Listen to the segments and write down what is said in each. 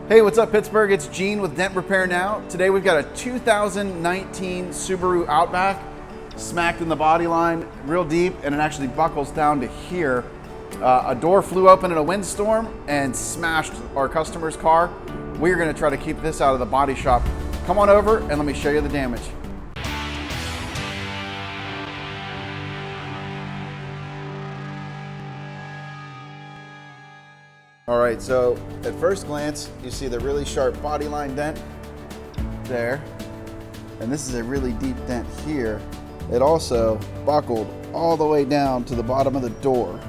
Hey, what's up Pittsburgh? It's Gene with Dent Repair Now. Today we've got a 2019 Subaru Outback smacked in the body line real deep, and it actually buckles down to here. A door flew open in a windstorm and smashed our customer's car. We're gonna try to keep this out of the body shop. Come on over and let me show you the damage. All right, so at first glance, you see the really sharp body line dent there. And this is a really deep dent here. It also buckled all the way down to the bottom of the door.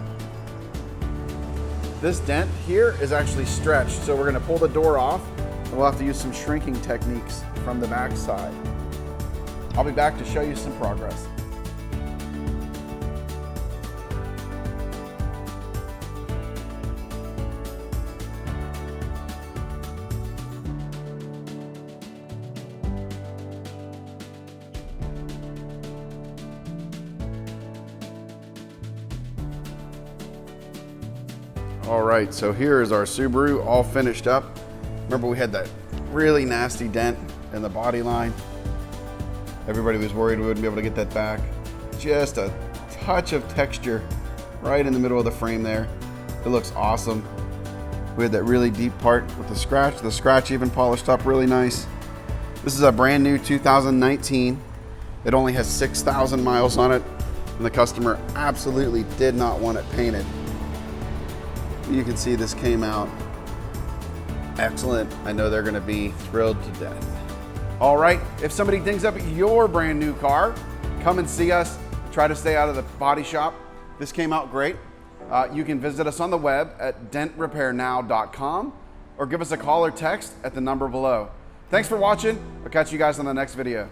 This dent here is actually stretched, so we're gonna pull the door off and we'll have to use some shrinking techniques from the back side. I'll be back to show you some progress. All right, so here is our Subaru all finished up. Remember we had that really nasty dent in the body line. Everybody was worried we wouldn't be able to get that back. Just a touch of texture right in the middle of the frame there. It looks awesome. We had that really deep part with the scratch. The scratch even polished up really nice. This is a brand new 2019. It only has 6,000 miles on it, and the customer absolutely did not want it painted. You can see this came out excellent. I know they're gonna be thrilled to death. All right, if somebody dings up your brand new car, come and see us. Try to stay out of the body shop. This came out great. You can visit us on the web at dentrepairnow.com or give us a call or text at the number below. Thanks for watching. I'll catch you guys on the next video.